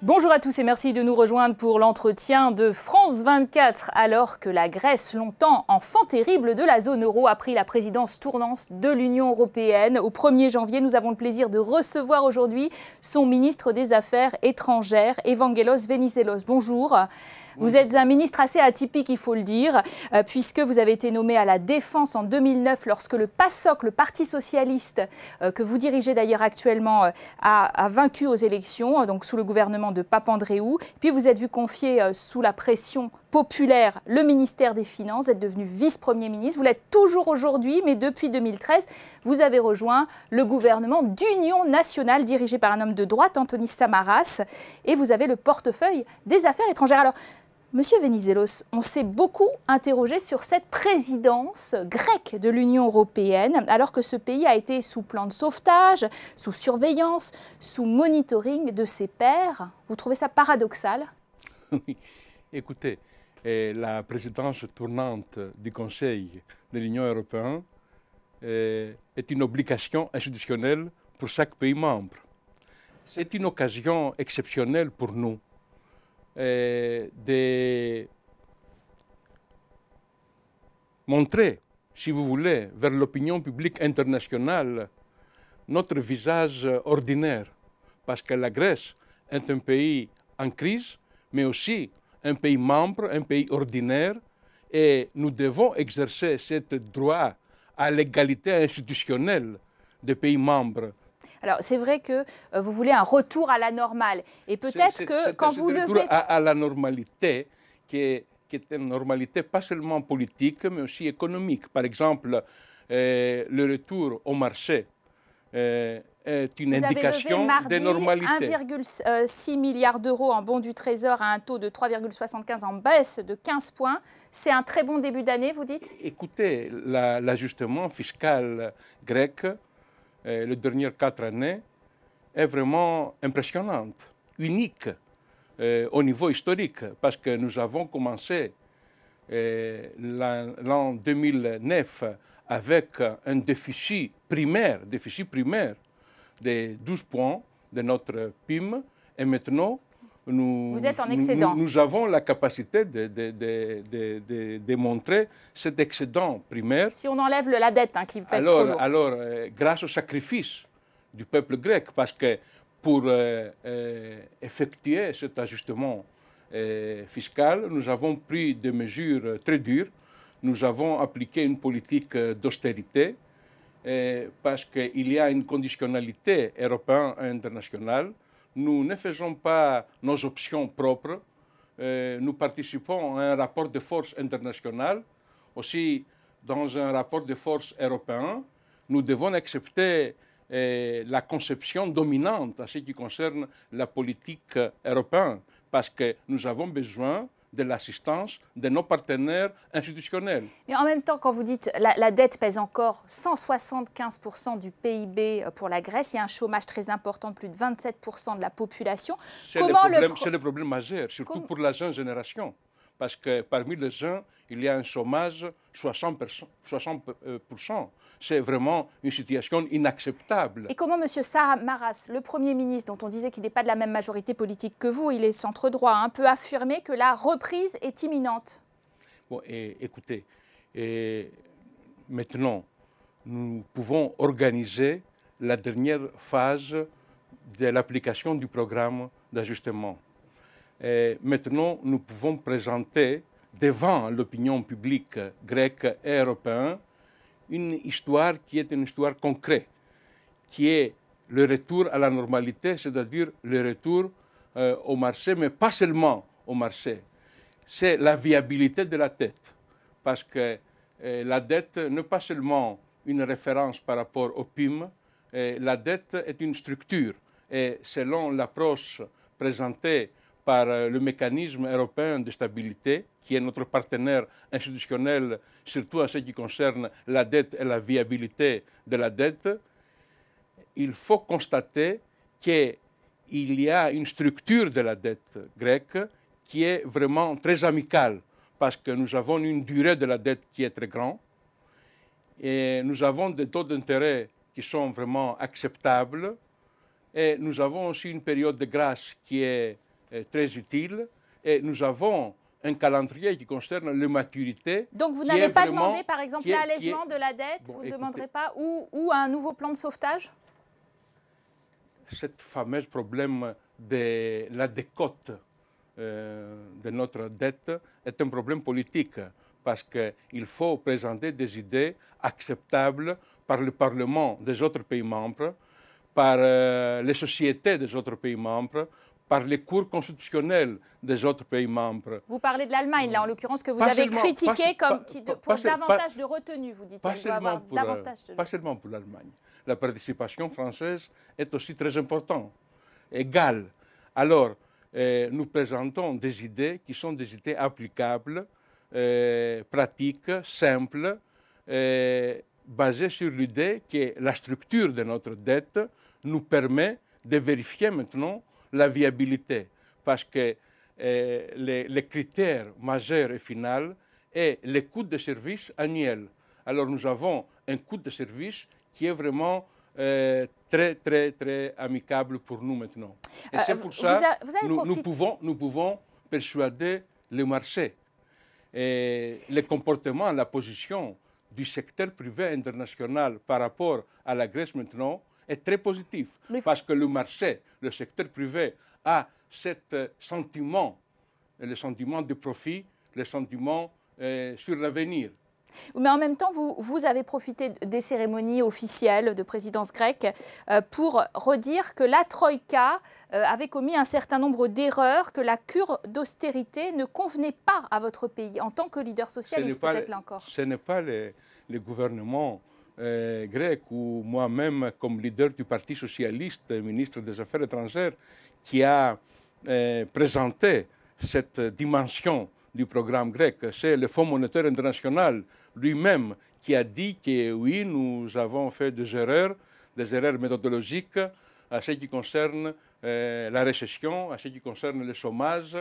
Bonjour à tous et merci de nous rejoindre pour l'entretien de France 24. Alors que la Grèce, longtemps enfant terrible de la zone euro, a pris la présidence tournante de l'Union européenne. Au 1er janvier, nous avons le plaisir de recevoir aujourd'hui son ministre des Affaires étrangères, Evangelos Venizelos. Bonjour. Vous êtes un ministre assez atypique, il faut le dire, puisque vous avez été nommé à la Défense en 2009 lorsque le PASOK, le Parti socialiste, que vous dirigez d'ailleurs actuellement, a vaincu aux élections, donc sous le gouvernement de Papandréou. Puis vous êtes vu confier sous la pression populaire le ministère des Finances, vous êtes devenu vice-premier ministre. Vous l'êtes toujours aujourd'hui, mais depuis 2013, vous avez rejoint le gouvernement d'union nationale dirigé par un homme de droite, Antonis Samaras, et vous avez le portefeuille des affaires étrangères. Alors, Monsieur Venizelos, on s'est beaucoup interrogé sur cette présidence grecque de l'Union européenne, alors que ce pays a été sous plan de sauvetage, sous surveillance, sous monitoring de ses pairs. Vous trouvez ça paradoxal? Oui, écoutez, la présidence tournante du Conseil de l'Union européenne est une obligation institutionnelle pour chaque pays membre. C'est une occasion exceptionnelle pour nous de montrer, si vous voulez, vers l'opinion publique internationale notre visage ordinaire. Parce que la Grèce est un pays en crise, mais aussi un pays membre, un pays ordinaire, et nous devons exercer ce droit à l'égalité institutionnelle des pays membres. Alors, c'est vrai que vous voulez un retour à la normale. Et peut-être que quand vous levez... À la normalité, qui est une normalité pas seulement politique, mais aussi économique. Par exemple, le retour au marché est une indication de normalité. 1,6 milliard d'euros en bons du Trésor à un taux de 3,75 en baisse de 15 points. C'est un très bon début d'année, vous dites? Écoutez, l'ajustement fiscal grec, les dernières 4 années, est vraiment impressionnante, unique au niveau historique, parce que nous avons commencé l'an 2009 avec un déficit primaire de 12 points de notre PIB, et maintenant, vous êtes en excédent. Nous avons la capacité de démontrer cet excédent primaire. Si on enlève la dette qui pèse trop lourd. Alors, grâce au sacrifice du peuple grec, parce que pour effectuer cet ajustement fiscal, nous avons pris des mesures très dures. Nous avons appliqué une politique d'austérité, parce qu'il y a une conditionnalité européenne et internationale. Nous ne faisons pas nos options propres. Nous participons à un rapport de force international. Aussi, dans un rapport de force européen, nous devons accepter la conception dominante en ce qui concerne la politique européenne, parce que nous avons besoin de l'assistance de nos partenaires institutionnels. Mais en même temps, quand vous dites la dette pèse encore 175% du PIB pour la Grèce, il y a un chômage très important de plus de 27% de la population. C'est le problème majeur, surtout pour la jeune génération. Parce que parmi les jeunes, il y a un chômage 60%. C'est vraiment une situation inacceptable. Et comment M. Samaras, le Premier ministre, dont on disait qu'il n'est pas de la même majorité politique que vous, il est centre-droit, peut affirmer que la reprise est imminente? Bon, écoutez, maintenant, nous pouvons organiser la dernière phase de l'application du programme d'ajustement. Maintenant, nous pouvons présenter devant l'opinion publique grecque et européenne une histoire qui est une histoire concrète, qui est le retour à la normalité, c'est-à-dire le retour au marché, mais pas seulement au marché. C'est la viabilité de la dette, parce que la dette n'est pas seulement une référence par rapport au PIB, la dette est une structure, et selon l'approche présentée par le mécanisme européen de stabilité, qui est notre partenaire institutionnel, surtout en ce qui concerne la dette et la viabilité de la dette, il faut constater qu'il y a une structure de la dette grecque qui est vraiment très amicale, parce que nous avons une durée de la dette qui est très grande, et nous avons des taux d'intérêt qui sont vraiment acceptables, et nous avons aussi une période de grâce qui est très utile. Et nous avons un calendrier qui concerne la maturité. Donc vous n'avez pas demandé, par exemple, l'allègement de la dette, bon, vous ne demanderez pas, ou un nouveau plan de sauvetage? Ce fameux problème de la décote de notre dette est un problème politique, parce qu'il faut présenter des idées acceptables par le Parlement des autres pays membres, par les sociétés des autres pays membres, par les cours constitutionnels des autres pays membres. Vous parlez de l'Allemagne, là, en l'occurrence, que vous avez critiqué pour davantage de retenue, vous dites. Pas seulement pour l'Allemagne. La participation française est aussi très importante, égale. Alors, nous présentons des idées qui sont des idées applicables, pratiques, simples, basées sur l'idée que la structure de notre dette nous permet de vérifier maintenant la viabilité, parce que les critères majeurs et finaux est le coût de service annuel. Alors nous avons un coût de service qui est vraiment très amicable pour nous maintenant. Et c'est pour ça que nous pouvons persuader le marché. Et le comportement, la position du secteur privé international par rapport à la Grèce maintenant est très positif, parce que le marché, le secteur privé a ce sentiment, le sentiment de profit, le sentiment sur l'avenir. Mais en même temps, vous avez profité des cérémonies officielles de présidence grecque pour redire que la Troïka avait commis un certain nombre d'erreurs, que la cure d'austérité ne convenait pas à votre pays en tant que leader socialiste, peut-être là encore. Ce n'est pas le gouvernement grec ou moi-même comme leader du Parti socialiste, ministre des Affaires étrangères, qui a présenté cette dimension du programme grec. C'est le Fonds monétaire international lui-même qui a dit que oui, nous avons fait des erreurs méthodologiques à ce qui concerne la récession, à ce qui concerne le chômage.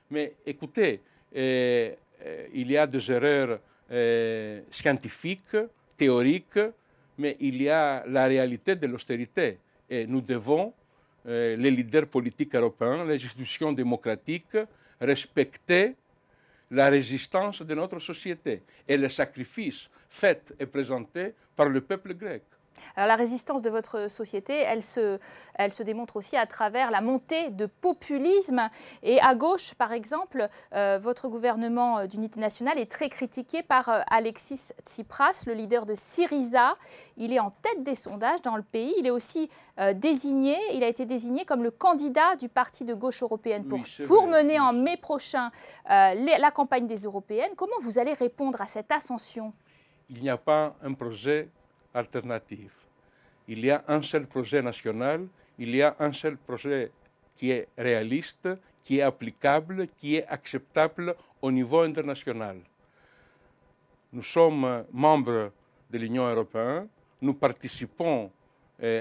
Mais écoutez, il y a des erreurs scientifiques, théoriques, mais il y a la réalité de l'austérité. Et nous devons, les leaders politiques européens, les institutions démocratiques, respecter la résistance de notre société et le sacrifice fait et présenté par le peuple grec. Alors la résistance de votre société, elle se démontre aussi à travers la montée de populisme. Et à gauche, par exemple, votre gouvernement d'unité nationale est très critiqué par Alexis Tsipras, le leader de Syriza. Il est en tête des sondages dans le pays. Il est aussi désigné, il a été désigné comme le candidat du parti de gauche européenne pour mener en mai prochain la campagne des européennes. Comment vous allez répondre à cette ascension? Il n'y a pas un projet alternative. Il y a un seul projet national, il y a un seul projet qui est réaliste, qui est applicable, qui est acceptable au niveau international. Nous sommes membres de l'Union européenne, nous participons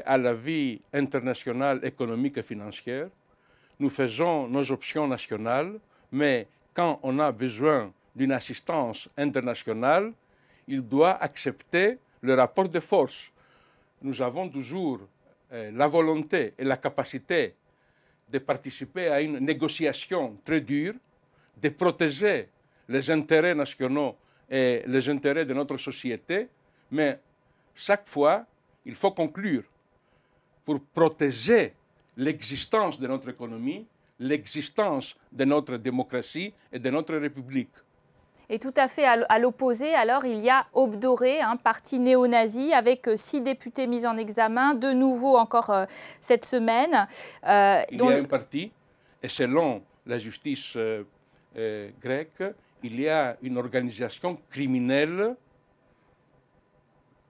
à la vie internationale économique et financière, nous faisons nos options nationales, mais quand on a besoin d'une assistance internationale, il doit accepter le rapport de force. Nous avons toujours la volonté et la capacité de participer à une négociation très dure, de protéger les intérêts nationaux et les intérêts de notre société, mais chaque fois, il faut conclure pour protéger l'existence de notre économie, l'existence de notre démocratie et de notre République. Et tout à fait à l'opposé, alors, il y a Obdoré, un parti néo-nazi, avec 6 députés mis en examen, de nouveau encore cette semaine. Il y a un parti, et selon la justice grecque, il y a une organisation criminelle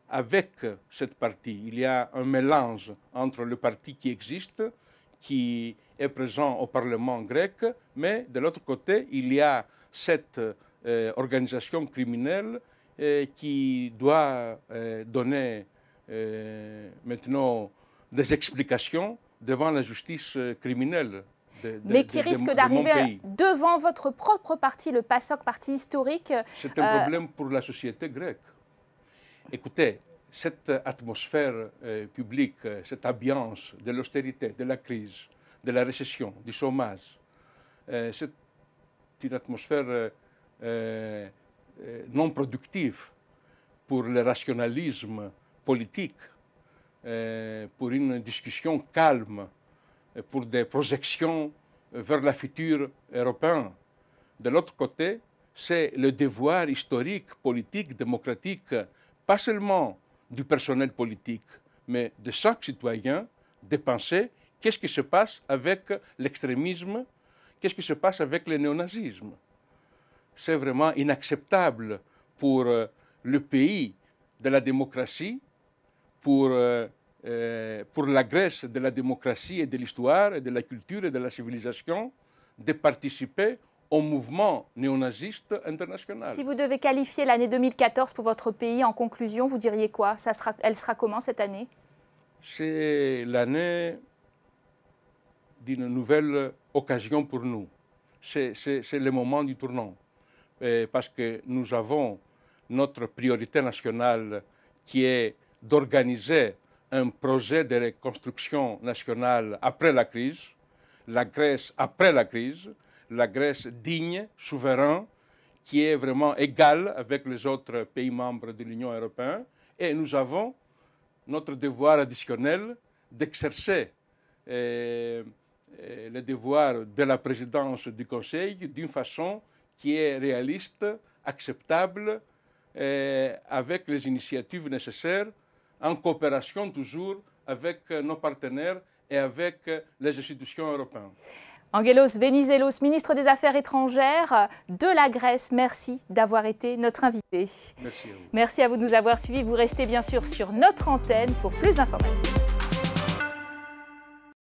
avec cette partie. Il y a un mélange entre le parti qui existe, qui est présent au Parlement grec, mais de l'autre côté, il y a cette organisation criminelle qui doit donner maintenant des explications devant la justice criminelle. Mais qui risque d'arriver devant votre propre parti, le PASOK, parti historique. C'est un problème pour la société grecque. Écoutez, cette atmosphère publique, cette ambiance de l'austérité, de la crise, de la récession, du chômage, c'est une atmosphère non productive pour le rationalisme politique, pour une discussion calme, pour des projections vers le futur européen. De l'autre côté, c'est le devoir historique, politique, démocratique, pas seulement du personnel politique, mais de chaque citoyen, de penser qu'est-ce qui se passe avec l'extrémisme, qu'est-ce qui se passe avec le néonazisme. C'est vraiment inacceptable pour le pays de la démocratie, pour la Grèce de la démocratie et de l'histoire et de la culture et de la civilisation, de participer au mouvement néonaziste international. Si vous devez qualifier l'année 2014 pour votre pays, en conclusion, vous diriez quoi? Elle sera comment cette année? C'est l'année d'une nouvelle occasion pour nous. C'est le moment du tournant. Parce que nous avons notre priorité nationale qui est d'organiser un projet de reconstruction nationale après la crise, la Grèce après la crise, la Grèce digne, souveraine, qui est vraiment égale avec les autres pays membres de l'Union européenne. Et nous avons notre devoir additionnel d'exercer le devoir de la présidence du Conseil d'une façon qui est réaliste, acceptable, avec les initiatives nécessaires, en coopération toujours avec nos partenaires et avec les institutions européennes. Angelos Venizelos, ministre des Affaires étrangères de la Grèce, merci d'avoir été notre invité. Merci à vous. Merci à vous de nous avoir suivis. Vous restez bien sûr sur notre antenne pour plus d'informations.